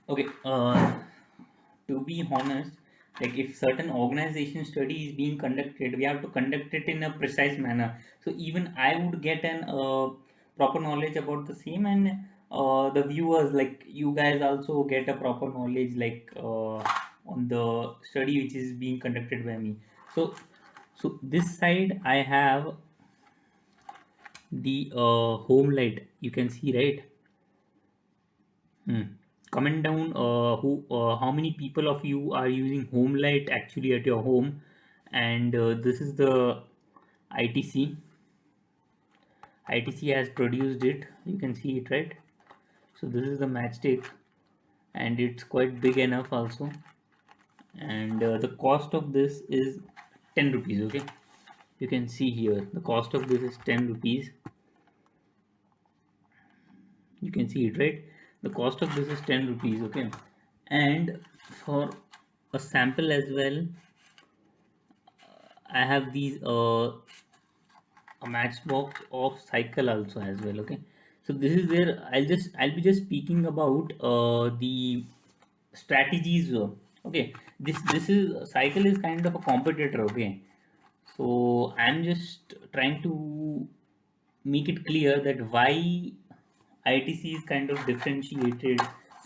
Okay, to be honest, like if certain organization study is being conducted, we have to conduct it in a precise manner. So even I would get an proper knowledge about the same, and the viewers, like you guys, also get a proper knowledge, like on the study which is being conducted by me. So this side I have the home light, you can see, right? Hmm. Comment down who how many people of you are using home light actually at your home, and this is the ITC. ITC has produced it. You can see it, right? So this is the matchstick, and it's quite big enough also. And the cost of this is 10 rupees. Okay, you can see here the cost of this is 10 rupees. You can see it, right? The cost of this is 10 rupees. Okay, and for a sample as well, I have these a matchbox of cycle also as well. Okay, so this is where I'll be just speaking about the strategies. Okay, this is cycle is kind of a competitor. Okay, so I'm just trying to make it clear that why ITC is kind of differentiated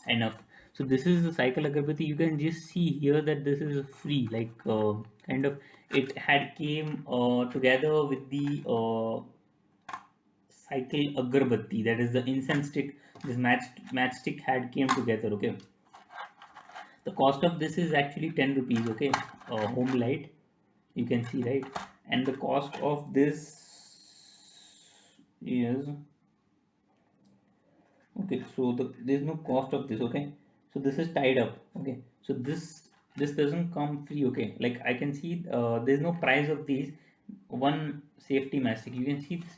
enough. So this is the cycle agarbatti. You can just see here that this is free, like kind of it had came together with the cycle agarbatti. That is the incense stick. This matchstick had came together. Okay, the cost of this is actually 10 rupees. Okay, home light. You can see, right, and the cost of this is okay. So there's no cost of this. Okay, so this is tied up. Okay, so this doesn't come free. Okay, like I can see there's no price of these. One safety mastic, you can see this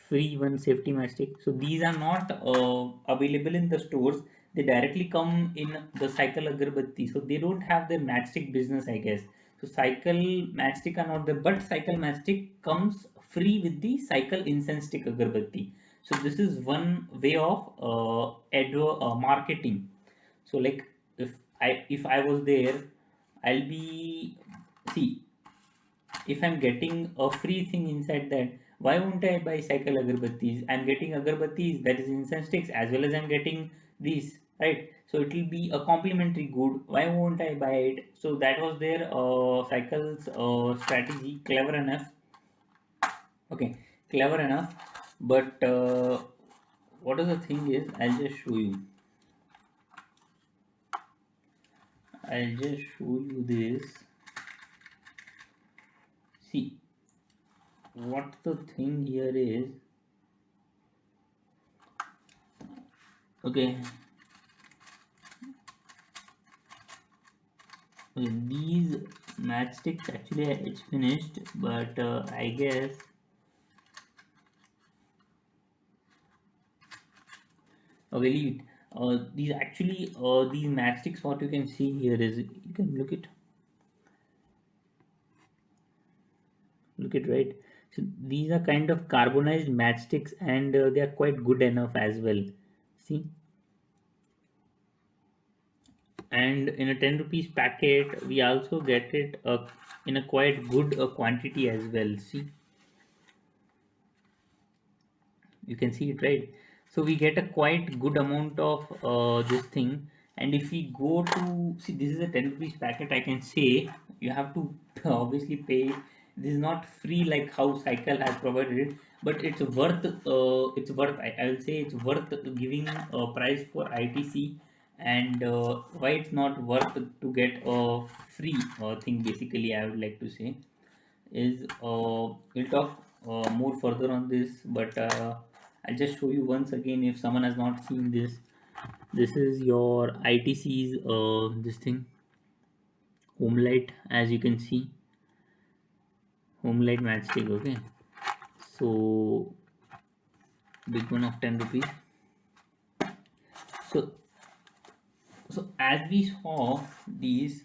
free one safety mastic. So these are not available in the stores. They directly come in the cycle agarbatti, so they don't have their matchstick business, I guess. So cycle matchstick are not there, but cycle matchstick comes free with the cycle incense stick agarbatti. So this is one way of marketing. So like if I was there, I'll be, see, if I'm getting a free thing inside that, why won't I buy cycle agarbattis? I'm getting agarbattis, that is incense sticks, as well as I'm getting these, right? So it will be a complimentary good. Why won't I buy it? So that was their cycles strategy. Clever enough. Okay, clever enough. But what is the thing is, I'll just show you. I'll just show you this. See, what the thing here is. Okay, these matchsticks actually it's finished, but I guess okay, leave it. These actually these matchsticks, what you can see here is, you can look it, right. So these are kind of carbonized matchsticks, and they are quite good enough as well. See, and in a 10 rupees packet we also get it in a quite good quantity as well. See, you can see it, right. So we get a quite good amount of this thing. And if we go to see, this is a 10 rupees packet, I can say you have to obviously pay it. This is not free like how cycle has provided it, but it's worth, I'll say it's worth giving a price for ITC. And why it's not worth to get a free thing, basically I would like to say is, we'll talk more further on this, but I'll just show you once again if someone has not seen this. This is your ITC's this thing, home light, as you can see, home light matchstick. Okay, so big one of 10 rupees. So so as we saw these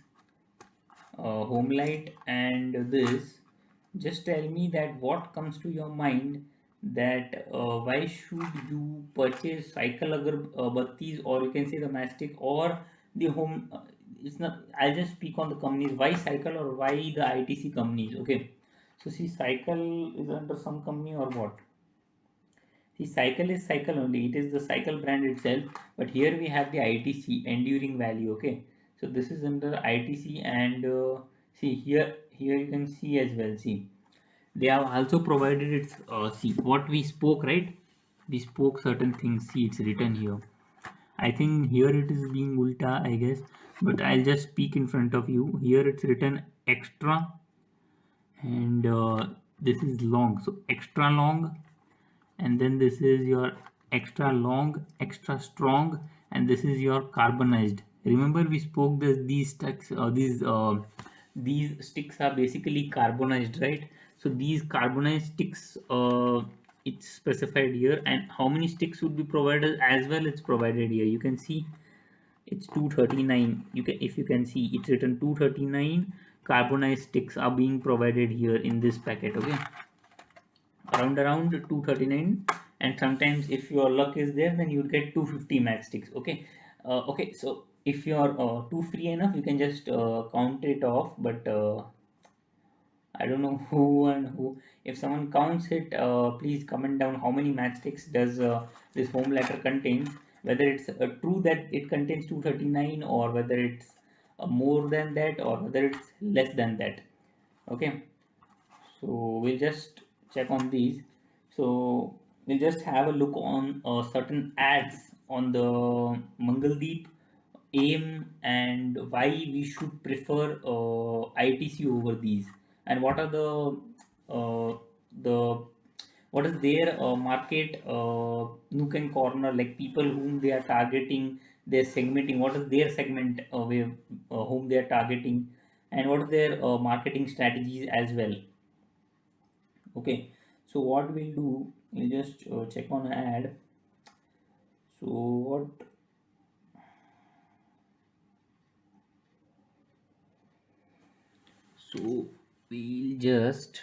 home light and this, just tell me that what comes to your mind that why should you purchase cycle agar battis, or you can say the mastic or the home. It's not. I'll just speak on the companies. Why cycle or why the ITC companies? Okay. So see, cycle is under some company or what? See, cycle is cycle only. It is the cycle brand itself. But here we have the ITC, enduring value. Okay. So this is under ITC, and see here you can see as well. See, they have also provided its see what we spoke, right? We spoke certain things. See, it's written here. I think here it is being ulta, I guess, but I'll just speak in front of you. Here it's written extra, and this is long. So extra long, and then this is your extra long, extra strong, and this is your carbonized. Remember we spoke this these sticks, these sticks are basically carbonized, right? So these carbonized sticks, it's specified here, and how many sticks would be provided as well, it's provided here. You can see it's 239. You can, if you can see, it's written 239 carbonized sticks are being provided here in this packet. Okay, around 239, and sometimes if your luck is there, then you'd get 250 matchsticks. Okay, okay, so if you're too free enough, you can just count it off, but I don't know who and who. If someone counts it, please comment down how many matchsticks does this home letter contains. Whether it's true that it contains 239, or whether it's more than that, or whether it's less than that. Okay, so we'll just check on these. So we'll just have a look on certain ads on the Mangaldeep, aim, and why we should prefer ITC over these, and what are the what is their market nook and corner, like people whom they are targeting, they're segmenting, what is their segment whom they are targeting, and what are their marketing strategies as well. Okay, so what we'll do, we'll just check on ad. So what, so we'll just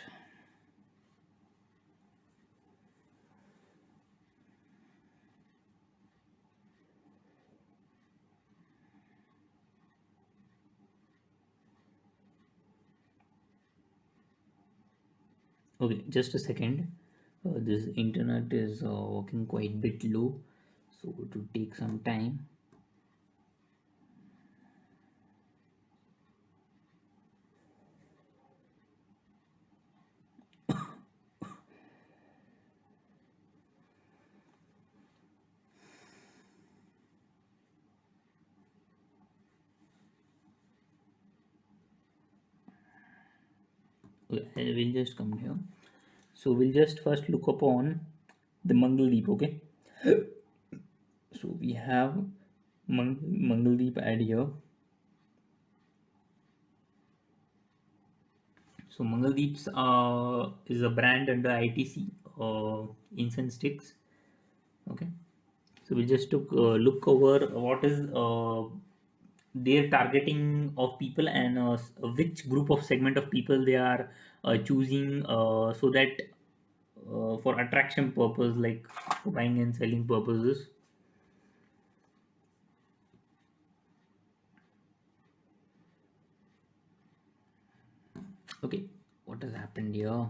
okay, just a second. This internet is working quite bit low, so it will take some time. Okay, we'll just come here. So we'll just first look upon the Mangaldeep. Okay, so we have Mangaldeep ad here. So Mangaldeep's is a brand under ITC, incense sticks. Okay, so we'll just look over what is their targeting of people, and which group of segment of people they are choosing, so that for attraction purpose, like for buying and selling purposes. Okay, what has happened here?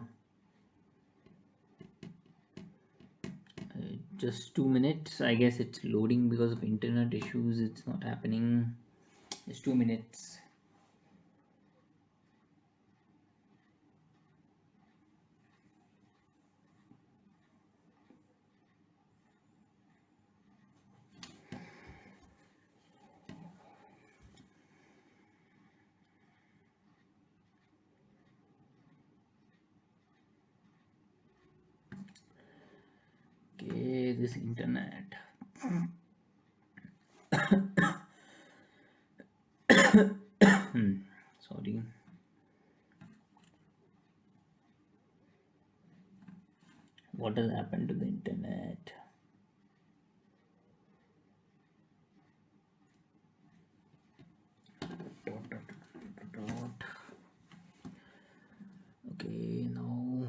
Just 2 minutes, I guess it's loading because of internet issues. It's not happening. Just 2 minutes. Okay, this internet. Sorry. What has happened to the internet? Okay, now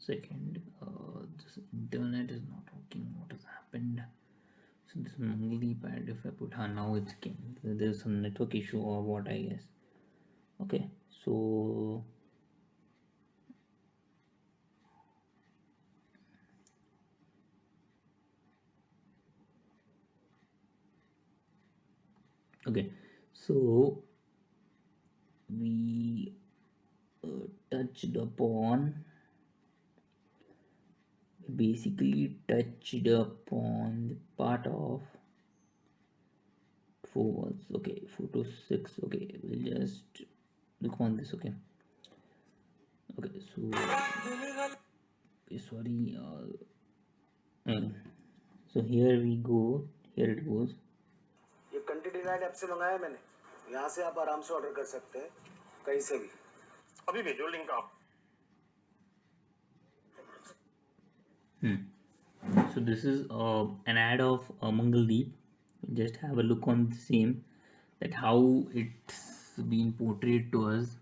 second. This internet is not working. What has happened? So this Mangali pad, if I put now it's came. There's some network issue or what, I guess. Okay, so okay, so we touched upon basically touched upon the part of 4 words. Okay, 4 to 6. Okay, we'll just look on this. Okay, so okay, sorry. So here we go. Here it goes. ये continued app से मंगाया मैंने. यहाँ से आप आराम से order कर सकते हैं कहीं से भी. अभी भेजो लिंक आप. So this is an ad of Mangaldeep. Just have a look on the same, that how it's been portrayed to us.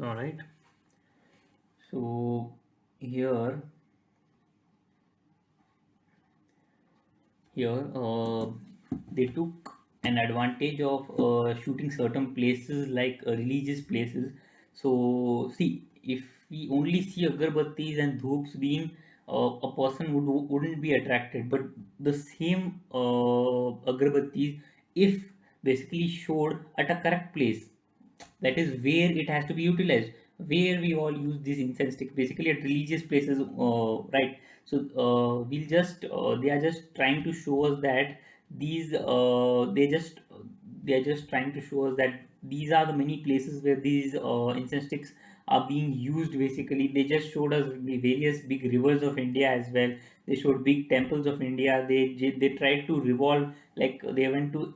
All right. So here they took an advantage of shooting certain places like religious places. So see, if we only see agarbattis and dhoops being, a person wouldn't be attracted, but the same agarbattis, if basically showed at a correct place, that is where it has to be utilized, where we all use these incense sticks basically at religious places, right? So we'll just they are just trying to show us that these they are just trying to show us that these are the many places where these incense sticks are being used. Basically they just showed us the various big rivers of India as well. They showed big temples of India. They tried to revolve, like they went to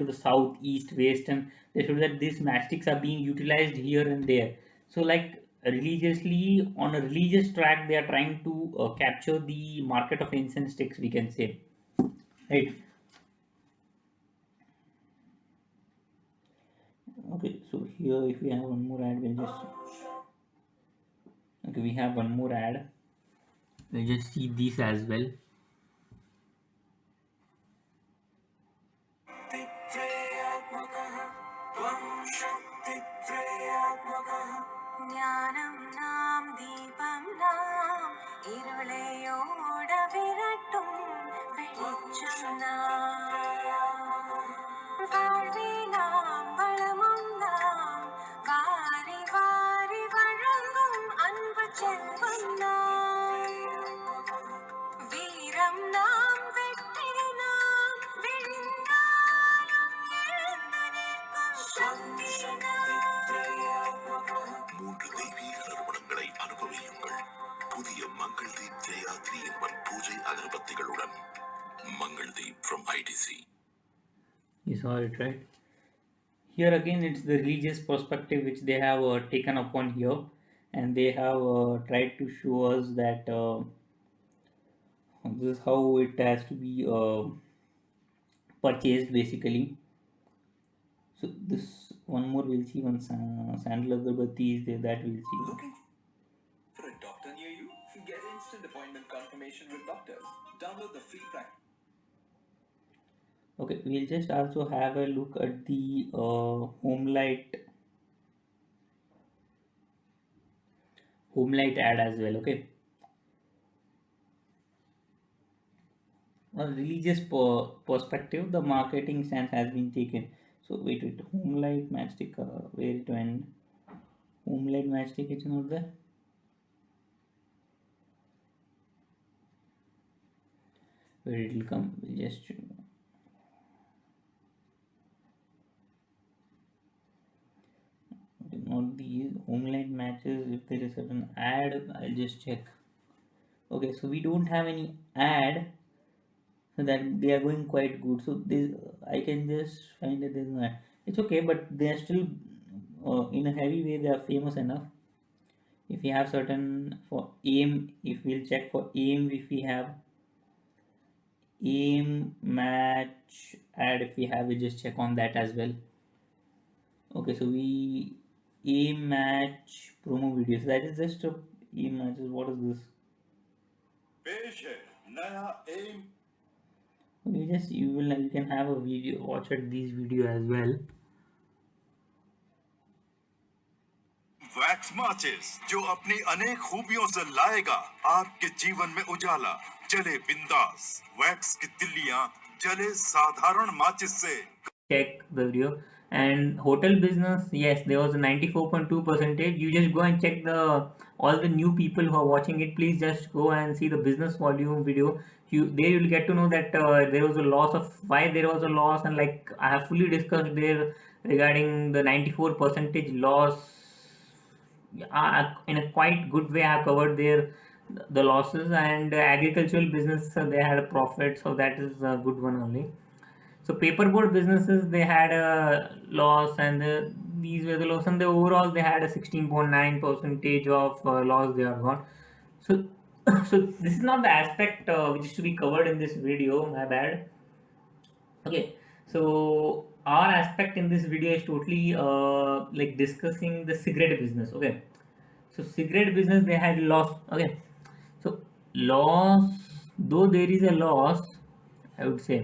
the south, east, west, and they showed that these matchsticks are being utilized here and there. So like religiously, on a religious track, they are trying to capture the market of incense sticks, we can say, right? Okay, so here if we have one more ad, we'll just okay, we have one more ad. We'll just see this as well. ജ്ഞാനം നാം ദീപം നാം ഇരുളയോട വിരട്ടും വെളിച്ചം നാം வாழ்வினாம் வளமுண்டாம் வாரி வாரி வழங்கும் அன்பு செல்வம் நாம் அகர்பத்திகளுடன் Mangaldeep from ITC. You saw it, right? Here again, it's the religious perspective which they have taken upon here, and they have tried to show us that this is how it has to be purchased basically. So this one more we'll see, one sandal agarbatti is there, that we'll see. Looking for a doctor near you? Get instant appointment confirmation with doctors. Download the free practice. Okay, we'll just also have a look at the home light ad as well. Okay, on religious perspective, the marketing stance has been taken. So wait, home light matchstick, where it went? Home light matchstick, it's not there. Where it will come? We'll just not these home light matches. If there is certain ad, I'll just check. Okay, so we don't have any ad, so that they are going quite good. So this I can just find that there's no ad. It's okay, but they are still in a heavy way. They are famous enough. If we have certain for aim, if we'll check for aim, if we have aim match ad, if we have, we just check on that as well. Okay, so we aim match promo videos, that is just a aim matches. What is this? पेश है नया M you can have a video, watch at these video as well. Wax माचिस जो अपनी अनेक खूबियों से लाएगा आपके जीवन में उजाला। जले बिंदास वैक्स की तिल्लियां जले साधारण माचिस से। Check the video. And hotel business, yes, there was a 94.2%. You just go and check all the new people who are watching it. Please just go and see the business volume video. There you'll get to know that there was a loss of why there was a loss, and like I have fully discussed there regarding the 94% loss. In a quite good way I have covered there the losses, and agricultural business they had a profit, so that is a good one only. So paperboard businesses, they had a loss, and these were the loss, and overall they had a 16.9% of loss they have got. So so this is not the aspect which is to be covered in this video, my bad. Okay, so our aspect in this video is totally like discussing the cigarette business. Okay, so cigarette business, they had loss. Okay, so loss, though there is a loss, I would say,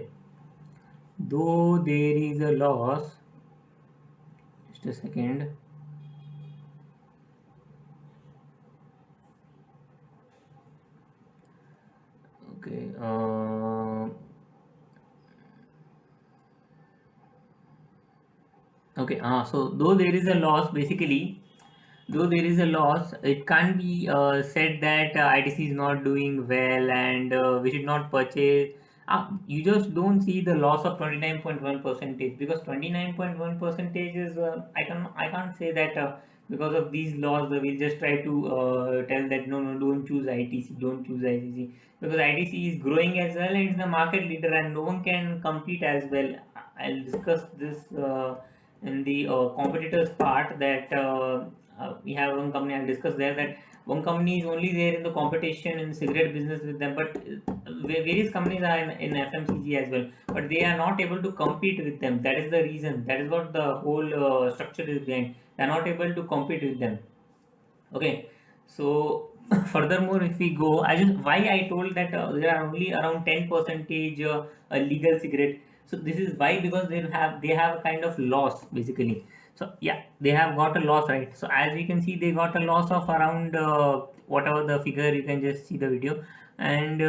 though there is a loss, just a second. Okay, okay, so though there is a loss, basically, though there is a loss, it can't be said that ITC is not doing well and we should not purchase. You just don't see the loss of 29.1%, because 29.1% is I can't say that because of these laws we'll just try to tell that no, don't choose ITC, don't choose ITC, because ITC is growing as well and it's the market leader and no one can compete as well. I'll discuss this in the competitors part, that we have one company, I'll discuss there, that one company is only there in the competition in cigarette business with them, but various companies are in FMCG as well, but they are not able to compete with them. That is the reason, that is what the whole structure is behind. They are not able to compete with them. Okay, so furthermore, if we go, why I told that there are only around 10% legal cigarette. So this is why, because they have a kind of loss basically. So yeah, they have got a loss, right? So as we can see, they got a loss of around whatever the figure, you can just see the video, and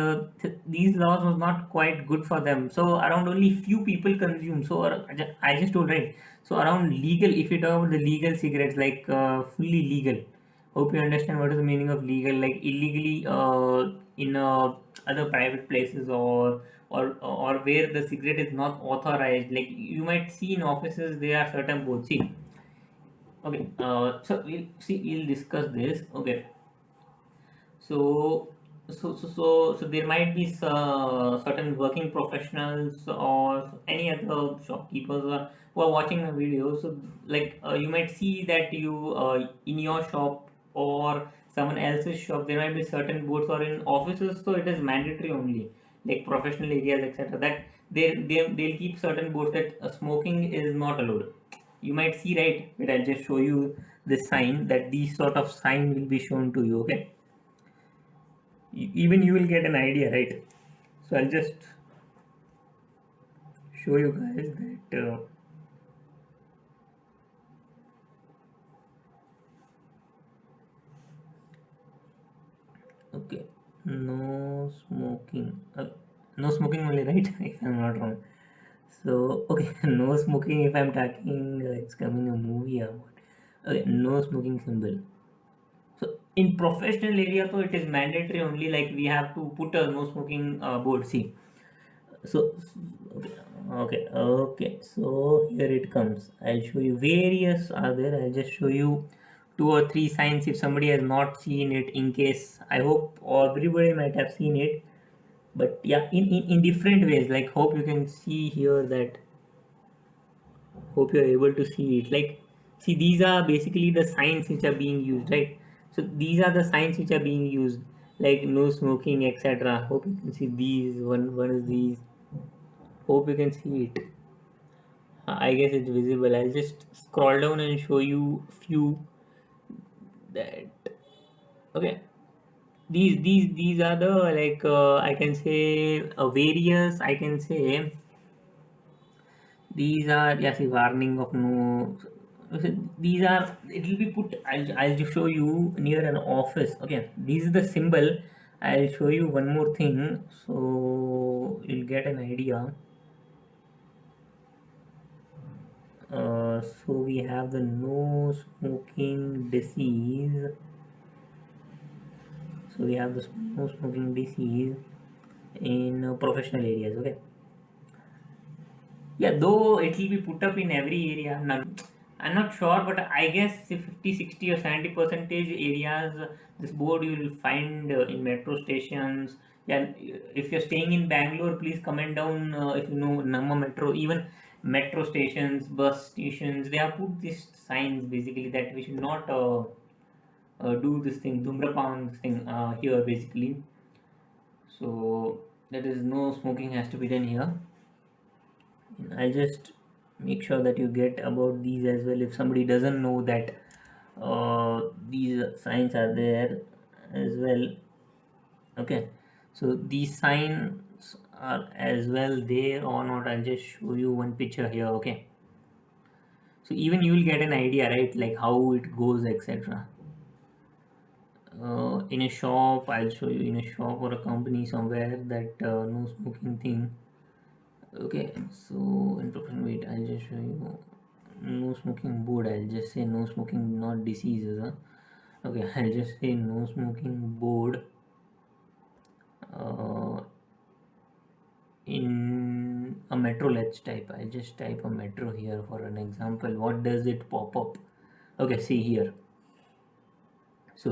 these laws was not quite good for them. So around only few people consume. So I just told, right? So around legal, if you talk about the legal cigarettes, like fully legal. Hope you understand what is the meaning of legal, like illegally in other private places, or where the cigarette is not authorized. Like you might see in offices, there are certain boards. See, okay, so we'll discuss this. Okay, so So there might be certain working professionals or any other shopkeepers who are watching the video. So like you might see that you in your shop or someone else's shop there might be certain boards, or in offices so it is mandatory only, like professional areas etc., that they'll keep certain boards that smoking is not allowed. You might see, right? But I'll just show you this sign, that these sort of sign will be shown to you. Okay, even you will get an idea, right? So I'll just show you guys that okay, no smoking, no smoking only, right? If I'm not wrong. So okay, no smoking. If I'm talking, it's coming a movie or what? Okay, no smoking symbol. So in professional area, so it is mandatory only. Like we have to put a no smoking board. See, so okay, okay, so here it comes. I'll show you various are there. I'll just show you two or three signs if somebody has not seen it. In case, I hope everybody might have seen it, but yeah, in different ways. Like hope you can see here that, hope you're able to see it. Like see, these are basically the signs which are being used, right? So these are the signs which are being used, like no smoking etc. Hope you can see these. One is these. Hope you can see it. I guess it's visible. I'll just scroll down and show you few that. Okay, these are the, like I can say various, I can say these are, yes, warning of no. So these are, it will be put, I'll just show you near an office. Okay, this is the symbol. I'll show you one more thing so you'll get an idea. So we have the no smoking disease. So we have the no smoking disease in professional areas. Okay, yeah, though it will be put up in every area. I'm not sure, but I guess if 50, 60 or 70 percentage areas, this board you will find in metro stations. Yeah, if you're staying in Bangalore, please comment down if you know Namma Metro, even metro stations, bus stations. They have put these signs basically that we should not do this thing, Dhumrapan thing here basically. So that is no smoking has to be done here. I'll just make sure that you get about these as well if somebody doesn't know that these signs are there as well. Okay, so these signs are as well there or not. I'll just show you one picture here. Okay, so even you will get an idea, right, like how it goes etc. In a shop, I'll show you in a shop or a company somewhere that no smoking thing. Okay, so in total weight, I'll just show you no smoking board. I'll just say no smoking, not diseases. Huh? Okay, I'll just say no smoking board uh, in a metro. Let's type. I'll just type a metro here for an example. What does it pop up? Okay, see here. So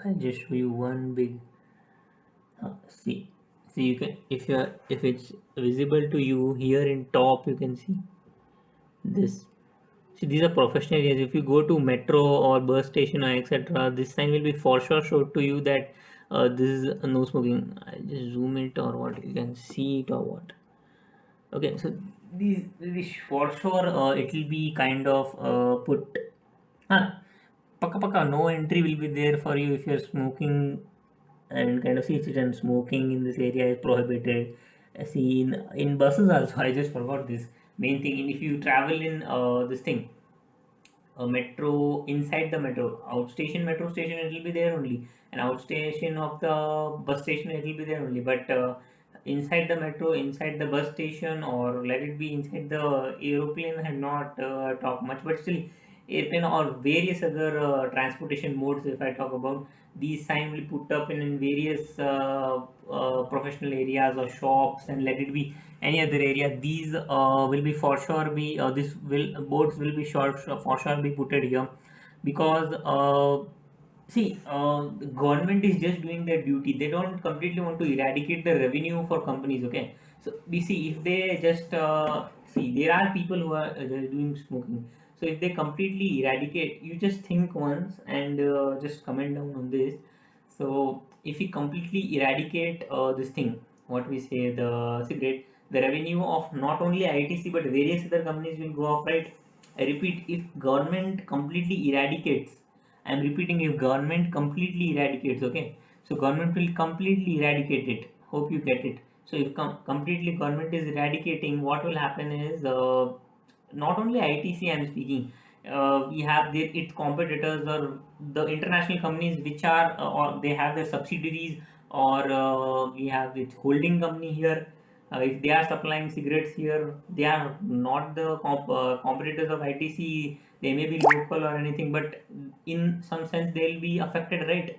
I'll just show you one big. See, you can, if it's visible to you here in top, you can see this. See, these are professional areas. If you go to metro or bus station or etc., this sign will be for sure showed to you that this is no smoking. I just zoom it or what, you can see it or what. Okay, so these for sure it will be kind of put. Paka paka, no entry will be there for you if you're smoking, and kind of see it, and smoking in this area is prohibited. See in buses also. I just forgot this main thing. And if you travel in this thing, a metro, inside the metro, outstation metro station, it will be there only, and outstation of the bus station it will be there only, but inside the metro, inside the bus station, or let it be inside the aeroplane, I have not talked much, but still airplane or various other transportation modes, if I talk about, these sign will put up in various professional areas or shops, and let it be any other area. These will be for sure be this will boards will be short for sure be put here, because See, the government is just doing their duty. They don't completely want to eradicate the revenue for companies. Okay, so we see if they just see there are people who are doing smoking. So if they completely eradicate, you just think once and just comment down on this. So if we completely eradicate this thing, what we say the cigarette, the revenue of not only ITC but various other companies will go off, right? I repeat, if government completely eradicates, I'm repeating, if government completely eradicates, okay, so government will completely eradicate it. Hope you get it. So if completely government is eradicating, what will happen is not only ITC I'm speaking, we have its competitors or the international companies which are or they have their subsidiaries, or we have its holding company here. If they are supplying cigarettes here, they are not the competitors of ITC. They may be local or anything, but in some sense they'll be affected, right?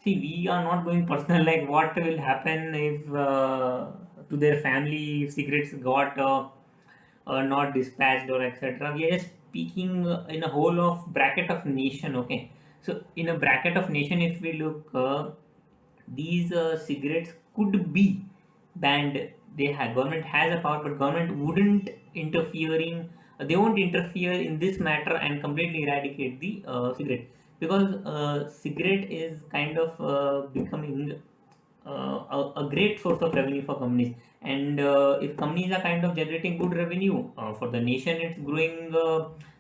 See, we are not going personal, like what will happen if to their family if cigarettes got not dispatched or etc. We are just speaking in a whole of bracket of nation. Okay, so in a bracket of nation, if we look, these cigarettes could be banned. They have government has a power, but government wouldn't interfering. They won't interfere in this matter and completely eradicate the cigarette, because cigarette is kind of becoming a great source of revenue for companies. And if companies are kind of generating good revenue for the nation, it's growing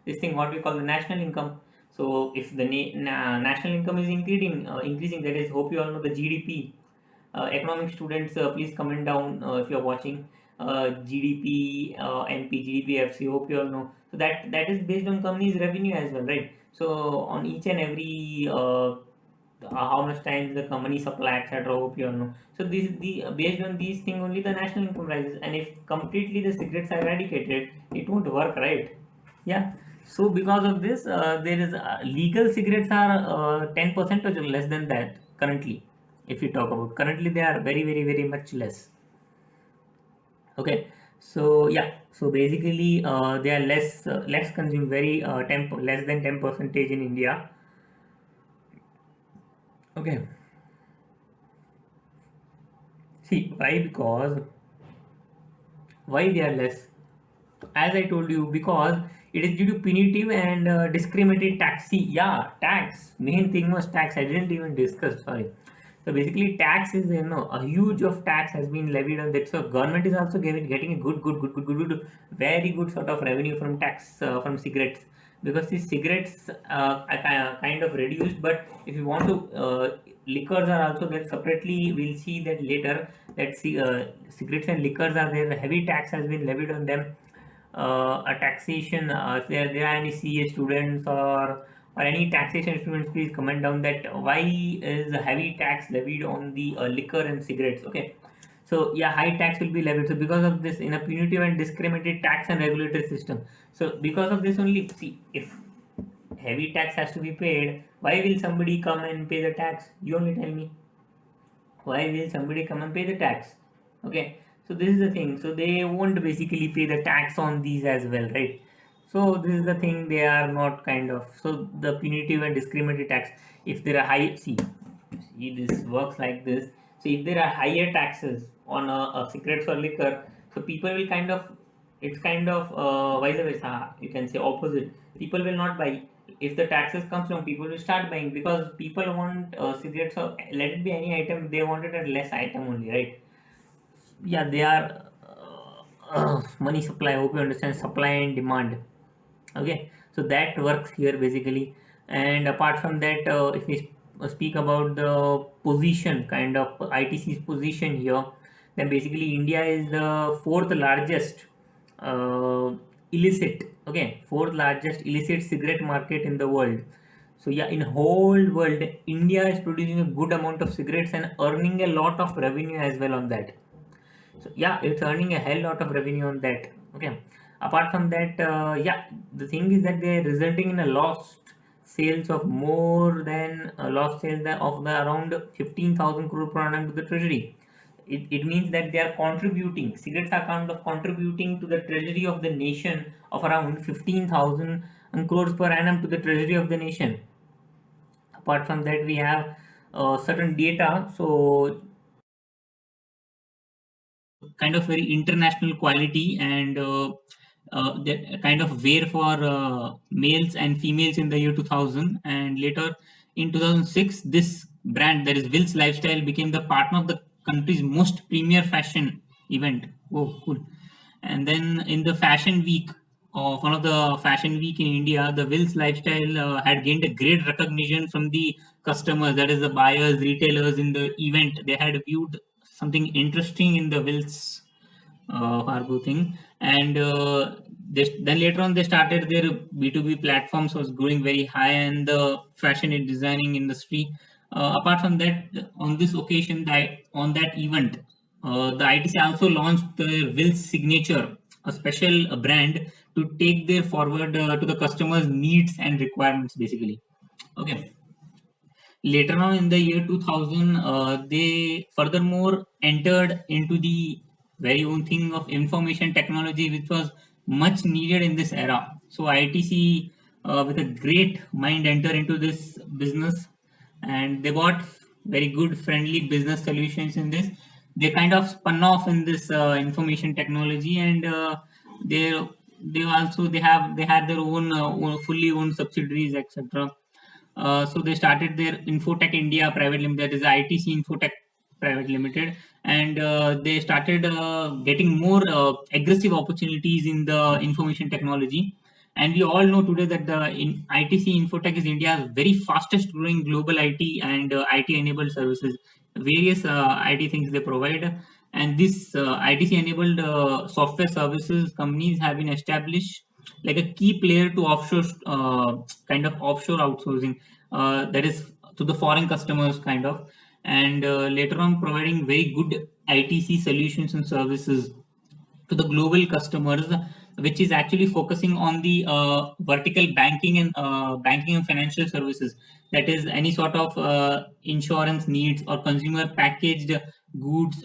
this thing what we call the national income. So if the national income is increasing, that is, hope you all know the GDP. Economic students, please comment down if you're watching. GDP, MP, GDP, FC, hope you all know. So that is based on companies' revenue as well, right? So on each and every how much times the company supply, etc. Hope you all know. So this the based on these things only the national income rises, and if completely the cigarettes are eradicated, it won't work, right? Yeah. So because of this, there is legal cigarettes are 10% or less than that currently. If you talk about currently, they are very very very much less. Okay. So yeah. So basically, they are less consumed, very less than 10 percentage in India. Okay. See why? Because why they are less? As I told you, because it is due to punitive and discriminatory tax. See, yeah, tax. Main thing was tax. I didn't even discuss. Sorry. So basically, tax is, a huge of tax has been levied on that. So government is also getting a good, very good sort of revenue from tax from cigarettes, because these cigarettes are kind of reduced. But if you want to, liquors are also there separately. We'll see that later. That cigarettes and liquors are there. Heavy tax has been levied on them. A taxation, if there are any CA students or any taxation students, please comment down that why is a heavy tax levied on the liquor and cigarettes. Okay, so yeah, high tax will be levied. So because of this, in a punitive and discriminatory tax and regulatory system, so because of this only, see, if heavy tax has to be paid, why will somebody come and pay the tax? You only tell me. Why will somebody come and pay the tax? Okay, so this is the thing. So they won't basically pay the tax on these as well, right? So this is the thing, they are not kind of, so the punitive and discriminatory tax, if there are high, see this works like this. So if there are higher taxes on a cigarettes or liquor, so people will kind of, it's kind of vice versa, you can say opposite. People will not buy. If the taxes comes down, people will start buying, because people want cigarettes, or let it be any item, they wanted a less item only, right? Yeah, they are money supply. Hope you understand, supply and demand. Okay, so that works here basically. And apart from that, if we speak about the position, kind of ITC's position here, then basically India is the fourth largest uh, illicit, okay, fourth largest illicit cigarette market in the world. So yeah, in whole world, India is producing a good amount of cigarettes and earning a lot of revenue as well on that. So yeah, it's earning a hell lot of revenue on that. Okay, apart from that, yeah, the thing is that they're resulting in a lost sales of more than lost sales of the around 15,000 crore per annum to the treasury. It means that they are contributing, cigarettes are kind of contributing to the treasury of the nation of around 15,000 crores per annum to the treasury of the nation. Apart from that, we have certain data. So kind of very international quality, and that kind of wear for males and females in the year 2000. And later in 2006, this brand, that is Will's Lifestyle, became the partner of the country's most premier fashion event. Oh, cool. And then in the fashion week of one of the fashion week in India, the Will's Lifestyle had gained a great recognition from the customers, that is the buyers, retailers in the event. They had viewed something interesting in the Will's cargo thing. And then later on they started their B2B platforms was growing very high, and the fashion and designing industry. Apart from that, on this occasion, on that event, the ITC also launched the Will's Signature, a special brand to take their forward to the customers' needs and requirements, basically. Okay. Later on in the year 2000, they furthermore entered into the very own thing of information technology, which was much needed in this era. So ITC, with a great mind, enter into this business, and they bought very good, friendly business solutions in this. They kind of spun off in this information technology, and they had their own fully owned subsidiaries, etc. So they started their Infotech India Private Limited, that is ITC Infotech Private Limited, and they started getting more aggressive opportunities in the information technology. And we all know today that the ITC Infotech is India's very fastest growing global IT and IT enabled services. Various IT things they provide, and this ITC enabled software services companies have been established like a key player to offshore kind of offshore outsourcing, that is to the foreign customers kind of. And later on providing very good ITC solutions and services to the global customers, which is actually focusing on the vertical banking and financial services. That is any sort of insurance needs or consumer packaged goods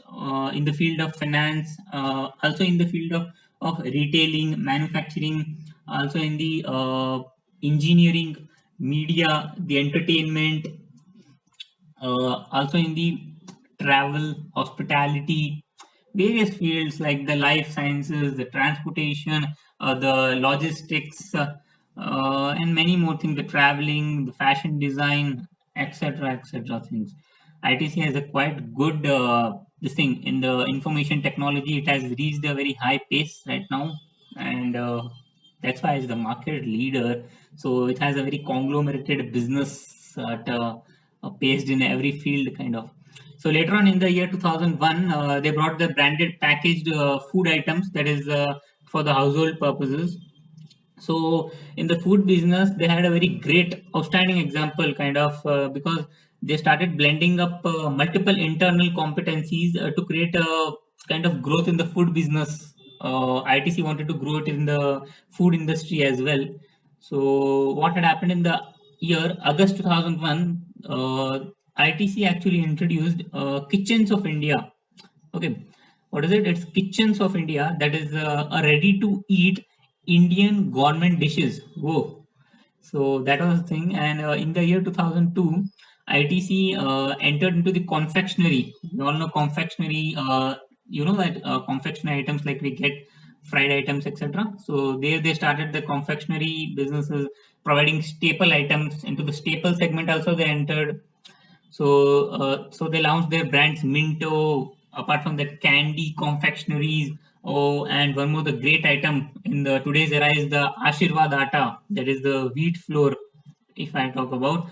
in the field of finance, also in the field of retailing, manufacturing, also in the engineering, media, the entertainment, also in the travel, hospitality, various fields like the life sciences, the transportation, the logistics, and many more things, the traveling, the fashion design, etc., etc. things. ITC has a quite good this thing in the information technology. It has reached a very high pace right now, and that's why it's the market leader. So it has a very conglomerated business based in every field, kind of. So later on in the year 2001, they brought the branded packaged food items, that is for the household purposes. So in the food business, they had a very great, outstanding example, kind of, because they started blending up multiple internal competencies to create a kind of growth in the food business. ITC wanted to grow it in the food industry as well. So what had happened in the year August 2001, ITC actually introduced Kitchens of India. Okay, what is it? It's Kitchens of India. That is a ready-to-eat Indian government dishes. Whoa! So that was the thing. And in the year 2002, ITC entered into the confectionery. You all know confectionery. You know that confectionery items like we get fried items, etc. So there they started the confectionery businesses, providing staple items into the staple segment. Also, they entered. So they launched their brands Minto. Apart from that, candy, confectionaries. Oh, and one more, the great item in the today's era is the Ashirwad Atta. That is the wheat flour. If I talk about,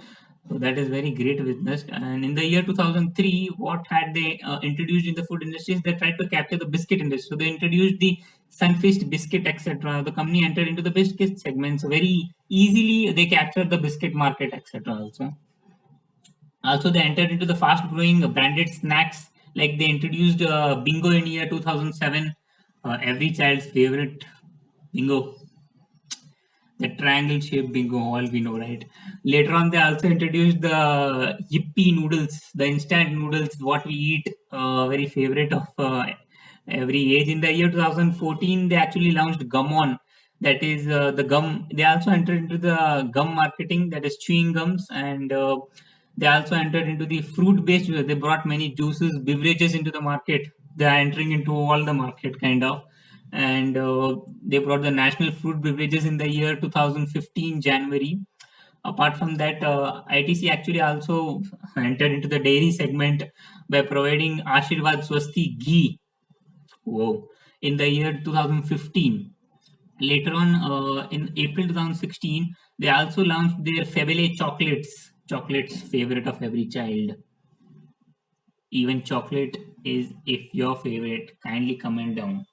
so that is very great business. And in the year 2003, what had they introduced in the food industry is they tried to capture the biscuit industry. So they introduced the Sunfeast biscuit, etc. The company entered into the biscuit segments very easily. They captured the biscuit market, etc. Also, they entered into the fast-growing branded snacks. Like they introduced Bingo in year 2007, every child's favorite Bingo, the triangle-shaped Bingo, all we know, right? Later on, they also introduced the Yippee noodles, the instant noodles, what we eat, very favorite of every age. In the year 2014, they actually launched Gum On. that is the gum. They also entered into the gum marketing, that is chewing gums, and they also entered into the fruit based. They brought many juices, beverages into the market. They are entering into all the market kind of, and they brought the national fruit beverages in the year 2015 January. Apart from that, ITC actually also entered into the dairy segment by providing Ashirwad Swasti ghee. Whoa. In the year 2015. Later on, in April 2016, they also launched their Febele chocolates favorite of every child. Even chocolate is if your favorite. Kindly comment down.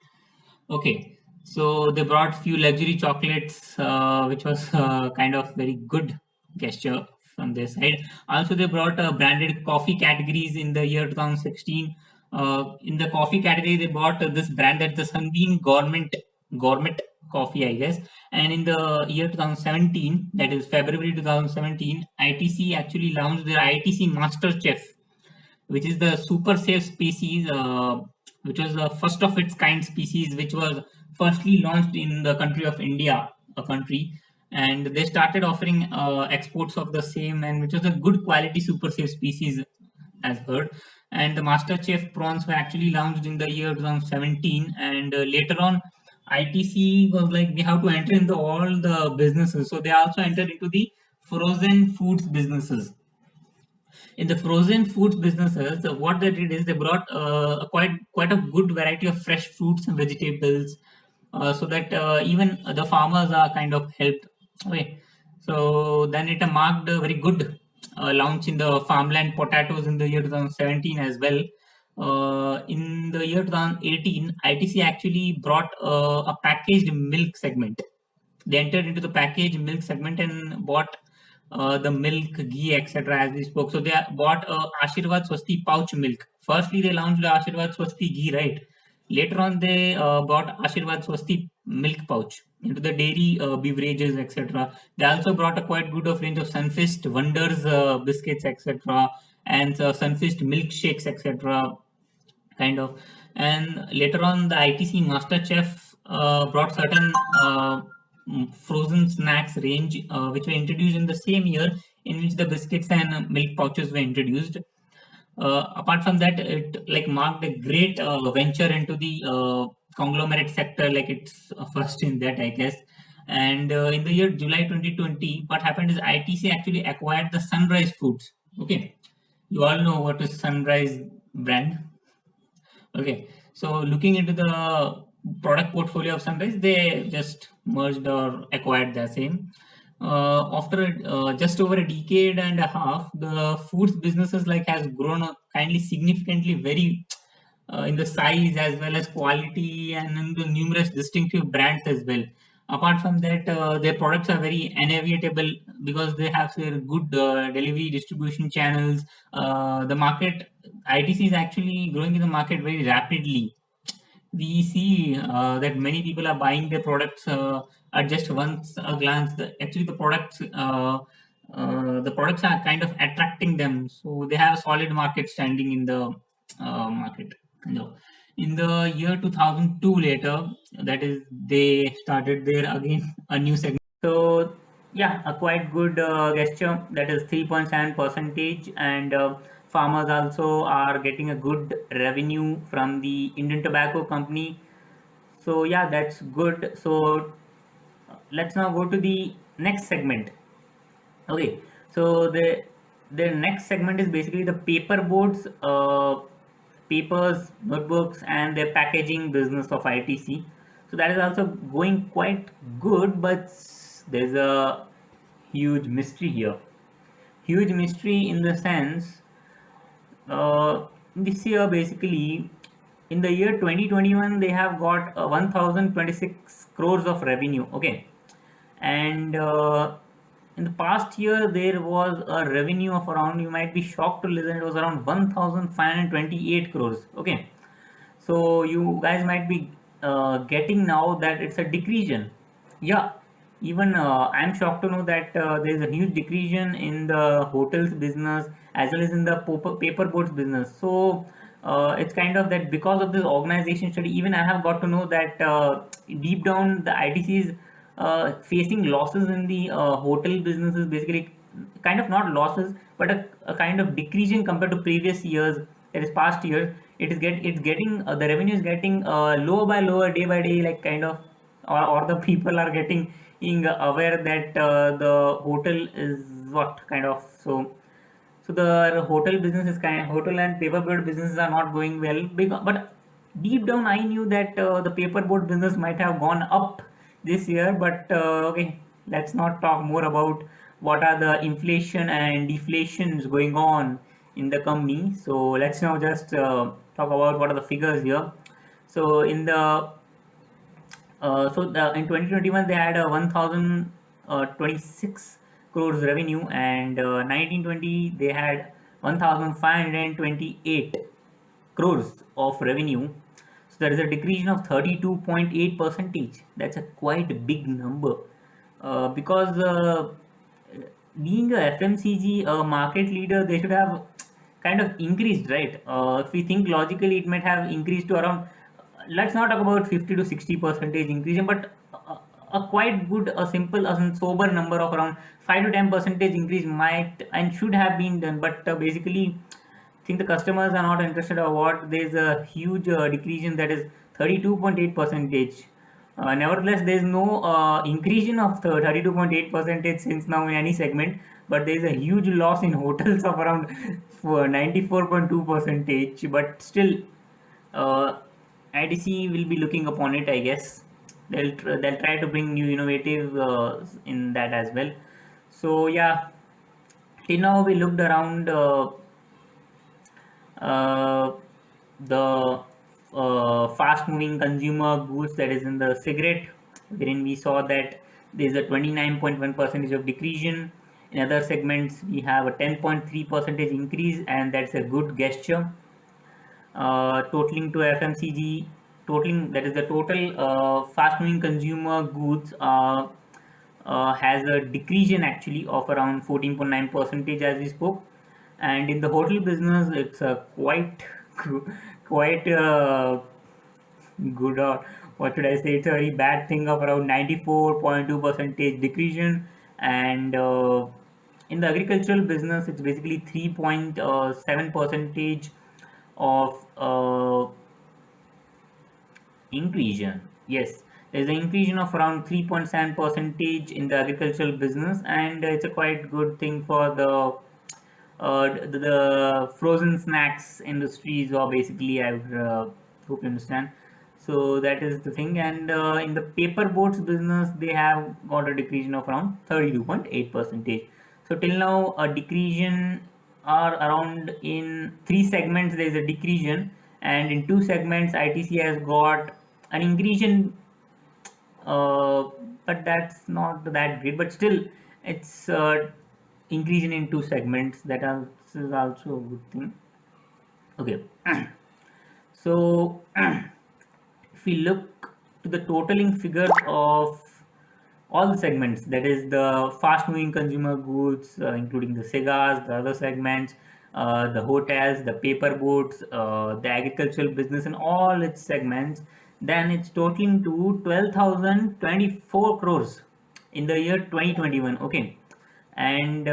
Okay, so they brought few luxury chocolates, which was kind of very good gesture from their side. Also, they brought branded coffee categories in the year 2016. In the coffee category, they bought this brand that the Sunbeam Gourmet Coffee, I guess. And in the year 2017, that is February 2017, ITC actually launched their ITC Master Chef, which is the super safe species, which was the first of its kind species, which was firstly launched in the country of India, a country, and they started offering exports of the same, and which was a good quality super safe species, as heard. And the Master Chef prawns were actually launched in the year 2017, and later on, ITC was like we have to enter into all the businesses, so they also entered into the frozen foods businesses. In the frozen foods businesses, what they did is they brought quite a good variety of fresh fruits and vegetables, so that even the farmers are kind of helped. Okay, so then it marked a very good launch in the farmland potatoes in the year 2017 as well. In the year 2018, ITC actually brought a packaged milk segment. They entered into the packaged milk segment and bought the milk, ghee, etc. as we spoke. So they bought Ashirwad Swasti pouch milk. Firstly, they launched the Ashirwad Swasti ghee, right? Later on, they bought Ashirwad Swasti milk pouch into the dairy beverages, etc. They also brought a quite good of range of Sunfist Wonders biscuits, etc. and Sunfist milkshakes, etc. kind of. And later on, the ITC Master Chef brought certain frozen snacks range, which were introduced in the same year in which the biscuits and milk pouches were introduced. Apart from that, it like marked a great venture into the conglomerate sector, like it's first in that, I guess. And in the year July 2020, what happened is ITC actually acquired the Sunrise Foods. Okay, you all know what is Sunrise brand. Okay, so looking into the product portfolio of Sunrise, they just merged or acquired the same. After just over a decade and a half, the foods businesses like has grown kindly significantly, very in the size as well as quality and in the numerous distinctive brands as well. Apart from that, their products are very inevitable because they have their good delivery distribution channels. The market ITC is actually growing in the market very rapidly. We see that many people are buying their products at just once a glance. Actually, the products are kind of attracting them, so they have a solid market standing in the market. You know. In the year 2002, later, that is, they started their again a new segment. So yeah, a quite good gesture, that is 3.7 percentage, and farmers also are getting a good revenue from the Indian Tobacco Company. So yeah, that's good. So let's now go to the next segment. Okay, so the next segment is basically the paper boards, papers, notebooks, and their packaging business of ITC. So that is also going quite good, but there's a huge mystery here. Huge mystery in the sense, this year basically, in the year 2021, they have got 1026 crores of revenue. Okay, and in the past year there was a revenue of around, you might be shocked to listen, it was around 1528 crores. Okay, so you guys might be getting now that it's a decrease. Yeah, even I'm shocked to know that there's a huge decrease in the hotels business as well as in the paper boats business. So it's kind of that because of this organization study, even I have got to know that deep down the ITCs facing losses in the hotel business is basically kind of not losses, but a kind of decreasing compared to previous years, that is past years. It's getting the revenue is getting lower by lower, day by day, like kind of, or the people are getting aware that the hotel is what kind of, so the hotel business is kind, hotel and paperboard businesses are not going well, because, but deep down I knew that the paperboard business might have gone up this year. But okay, let's not talk more about what are the inflation and deflations going on in the company. So let's now just talk about what are the figures here. So in the in 2021 they had a 1026 crores revenue, and 1920 they had 1528 crores of revenue. So there is a decrease of 32.8 percentage. That's a quite big number, because being a FMCG market leader, they should have kind of increased, right? If we think logically, it might have increased to around, let's not talk about 50 to 60 percentage increase, but a quite good, a simple, a sober number of around 5 to 10 percentage increase might and should have been done. But basically, I think the customers are not interested or what. There's a huge decrease in, that is 32.8 percentage. Nevertheless, there is no increase of the 32.8 percentage since now in any segment, but there is a huge loss in hotels of around 94.2 percentage. But still, uh, ITC will be looking upon it, I guess. They'll try to bring new innovative in that as well. So yeah, till now we looked around uh, the fast moving consumer goods, that is in the cigarette, wherein we saw that there is a 29.1 percentage of decrease. In other segments we have a 10.3 percentage increase, and that's a good gesture. Totaling to FMCG, totaling, that is the total fast moving consumer goods, has a decrease actually of around 14.9 percentage as we spoke. And in the hotel business, it's a quite quite good, or what should I say, it's a very bad thing of around 94.2 percentage decrease. And in the agricultural business, it's basically 3.7 percentage of inclusion. Yes, there's an inclusion of around 3.7 percentage in the agricultural business, and it's a quite good thing for the frozen snacks industries, or basically I would hope you understand. So that is the thing. And in the paper boats business, they have got a decrease of around 32.8 percentage. So till now, a decrease are around, in 3 segments there is a decrease, and in 2 segments ITC has got an increase, uh, but that's not that great. But still, it's increasing in 2 segments. Is also a good thing. Okay, so if we look to the totaling figures of all the segments, that is the fast moving consumer goods, including the cigars, the other segments, the hotels, the paper boats, the agricultural business, and all its segments, then it's totaling to 12,024 crores in the year 2021. Okay, and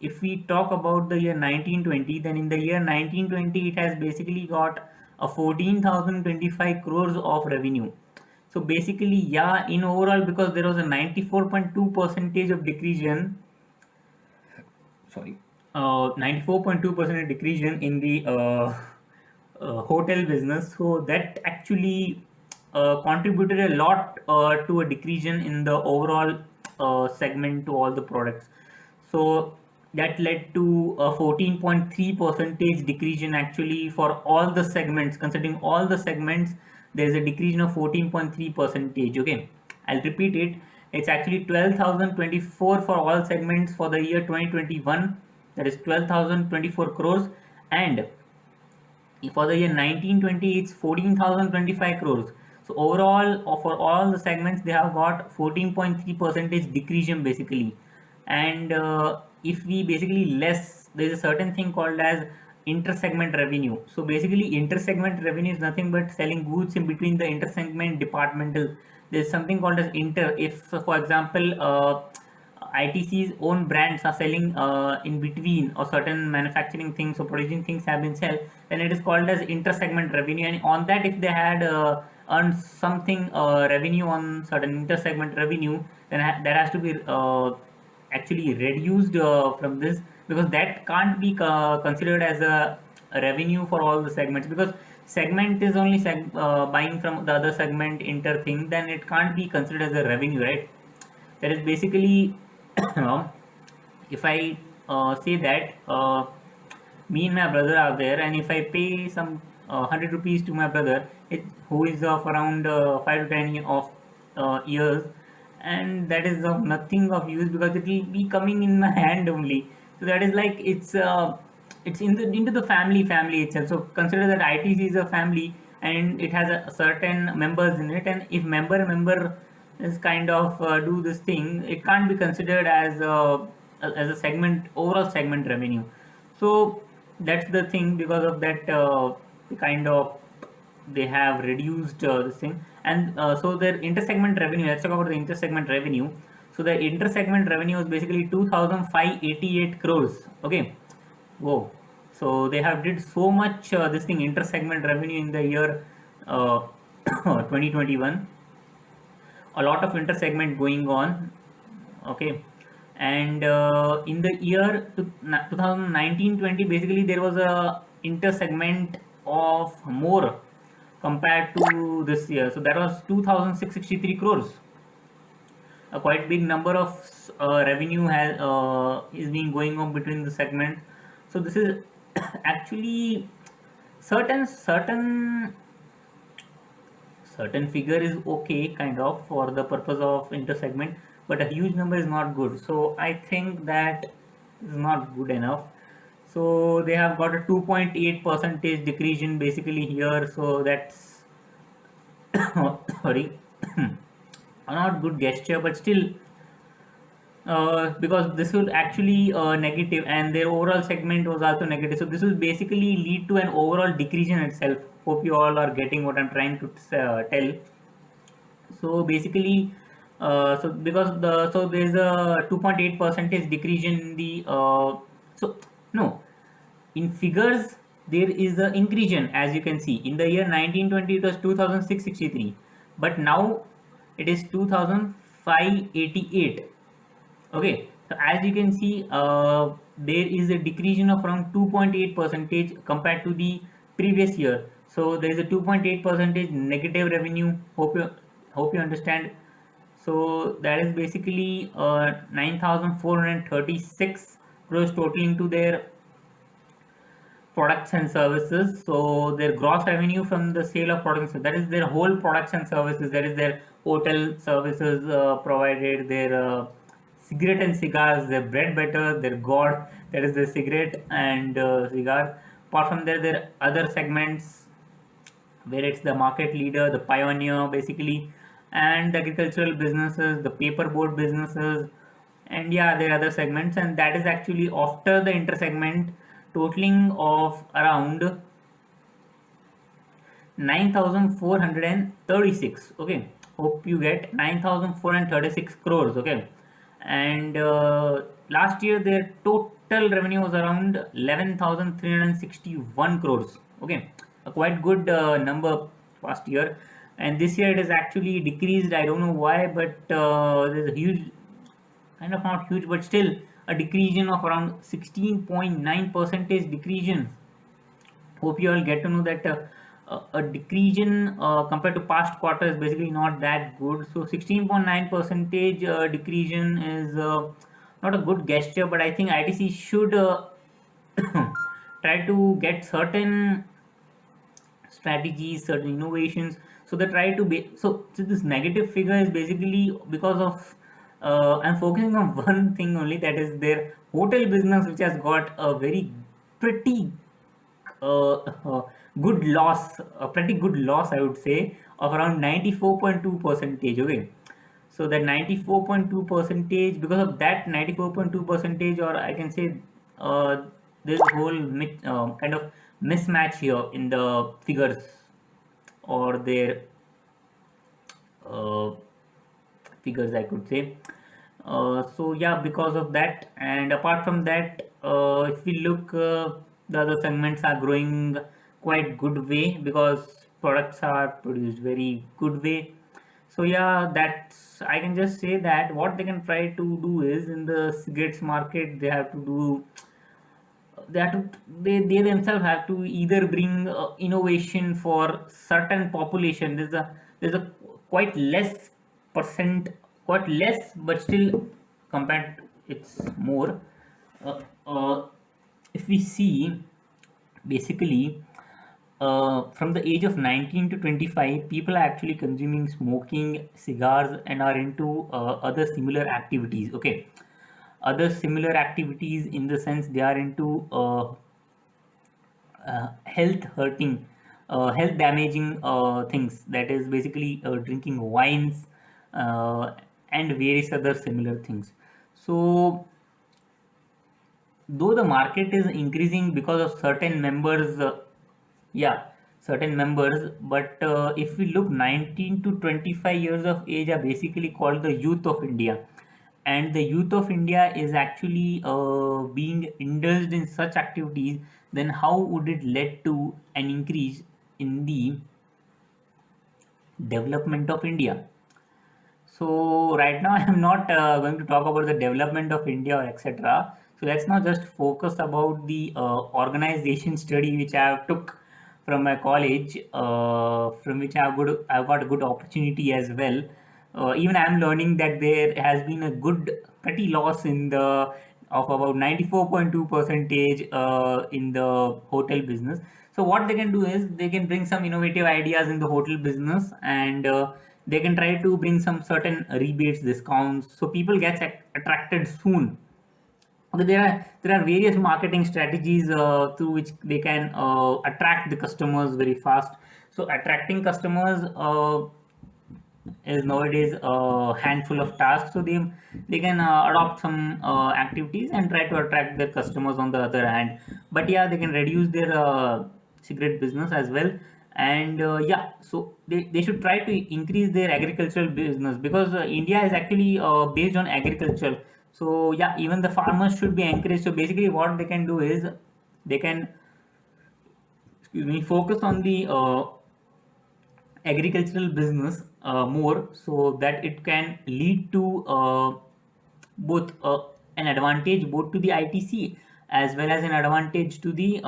if we talk about the year 1920, then in the year 1920 it has basically got a 14,025 crores of revenue. So basically, yeah, in overall, because there was a 94.2 percentage of decrease, sorry, 94.2% decrease in the hotel business. So that actually contributed a lot to a decrease in the overall segment to all the products. So that led to a 14.3 percentage decrease actually for all the segments. Considering all the segments, there is a decrease of 14.3 percentage. Okay, I'll repeat it. It's actually 12,024 for all segments for the year 2021. That is 12,024 crores, and for the year 1920 it's 14,025 crores. So overall, for all the segments, they have got 14.3 percentage decrease basically. And if we basically less, there is a certain thing called as inter-segment revenue. So basically, inter-segment revenue is nothing but selling goods in between the inter-segment departmental. There's something called as inter. If, for example, ITC's own brands are selling in between, or certain manufacturing things or producing things have been sold, then it is called as inter-segment revenue. And on that, if they had earned something revenue on certain inter-segment revenue, then that has to be actually reduced from this, because that can't be considered as a revenue for all the segments, because segment is only buying from the other segment inter thing, then it can't be considered as a revenue, right? That is basically if I say that me and my brother are there, and if I pay some 100 rupees to my brother, who is of around 5 to 10 of years, and that is of nothing of use because it will be coming in my hand only. So that is like it's in the into the family itself. So consider that ITC is a family and it has a certain members in it, and if member is kind of do this thing, it can't be considered as a segment, overall segment revenue. So that's the thing. Because of that, kind of they have reduced this thing. And so their intersegment revenue, let's talk about the intersegment revenue. So the intersegment revenue is basically 2588 crores. Okay. Whoa. So they have did so much this thing intersegment revenue in the year 2021. A lot of intersegment going on. Okay. And in the year 2019-20, basically there was a intersegment of more compared to this year. So that was 2663 crores. A quite big number of revenue has is being going on between the segment. So this is actually certain figure is okay kind of for the purpose of intersegment, but a huge number is not good. So I think that is not good enough. So they have got a 2.8 percentage decrease in basically here. So that's sorry a not good gesture, but still because this would actually negative, and their overall segment was also negative. So this will basically lead to an overall decrease in itself. Hope you all are getting what I'm trying to tell. So basically, so because so there's a 2.8 percentage decrease in the so no, in figures there is an increase, as you can see. In the year 1920 it was 2663, but now it is 2588. Okay, so as you can see, there is a decrease of around 2.8 percentage compared to the previous year. So there is a 2.8 percentage negative revenue. Hope you understand. So that is basically 9,436 crores totaling to their products and services. So their gross revenue from the sale of products, that is their whole products and services, that is their hotel services provided, their cigarette and cigars, their bread butter, their god, that is the cigarette and cigar. Apart from there, there are other segments where it's the market leader, the pioneer basically, and the agricultural businesses, the paperboard businesses, and yeah, there are other segments, and that is actually after the intersegment totaling of around 9,436. Okay, hope you get 9,436 crores. Okay, and last year their total revenue was around 11,361 crores. Okay, a quite good number past year, and this year it is actually decreased. I don't know why, but there's a huge, kind of not huge, but still a decrease of around 16.9 percentage decrease. Hope you all get to know that a decrease compared to past quarter is basically not that good. So 16.9 percentage decrease is not a good gesture, but I think ITC should try to get certain strategies, certain innovations. So they try to be so this negative figure is basically because of I'm focusing on one thing only, that is their hotel business, which has got a very pretty uh, uh, good loss, a pretty good loss, I would say, of around 94.2 percentage. Okay, so that 94.2 percentage, because of that 94.2 percentage, or I can say there's a whole kind of mismatch here in the figures or their uh, figures, I could say. So yeah, because of that, and apart from that, if we look, the other segments are growing quite good way because products are produced very good way. So yeah, that's, I can just say that what they can try to do is, in the cigarettes market they have to do, they have to, they themselves have to either bring innovation for certain population. There's a quite less percent, quite less, but still compared it's more. uh, uh, if we see, basically, from the age of 19 to 25, people are actually consuming smoking cigars and are into other similar activities. Okay, other similar activities in the sense they are into health hurting, health damaging things, that is basically drinking wines and various other similar things. So though the market is increasing because of certain members, yeah, certain members, but if we look, 19 to 25 years of age are basically called the youth of India, and the youth of India is actually being indulged in such activities, then how would it lead to an increase in the development of India? So right now I'm not going to talk about the development of India or etc. So let's now just focus about the organization study which I have took from my college, from which I've got a good opportunity as well. Even I'm learning that there has been a good petty loss in the of about 94.2 percentage in the hotel business. So what they can do is they can bring some innovative ideas in the hotel business, and they can try to bring some certain rebates, discounts, so people get attracted soon. Okay, there are various marketing strategies through which they can attract the customers very fast. So attracting customers is nowadays a handful of tasks, so they can adopt some activities and try to attract their customers on the other hand. But yeah, they can reduce their cigarette business as well. And yeah, so they should try to increase their agricultural business, because India is actually based on agriculture. So yeah, even the farmers should be encouraged. So basically what they can do is they can, excuse me, focus on the agricultural business more, so that it can lead to both an advantage both to the ITC as well as an advantage to the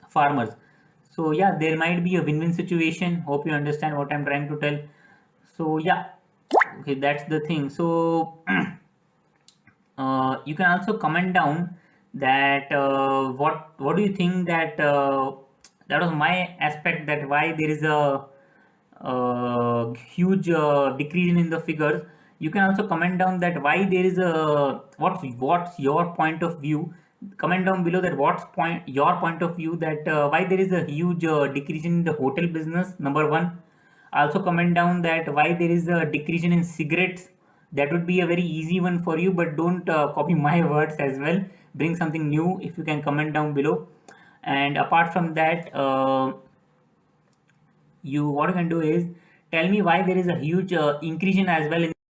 farmers. So yeah, there might be a win-win situation. Hope you understand what I'm trying to tell. So yeah, okay, that's the thing. So you can also comment down that what do you think that that was my aspect, that why there is a huge decrease in the figures. You can also comment down that why there is a, what's your point of view. Comment down below that what's point your point of view, that why there is a huge decrease in the hotel business, number one. Also comment down that why there is a decrease in cigarettes. That would be a very easy one for you, but don't copy my words as well. Bring something new if you can comment down below. And apart from that, you what you can do is tell me why there is a huge increase in as well in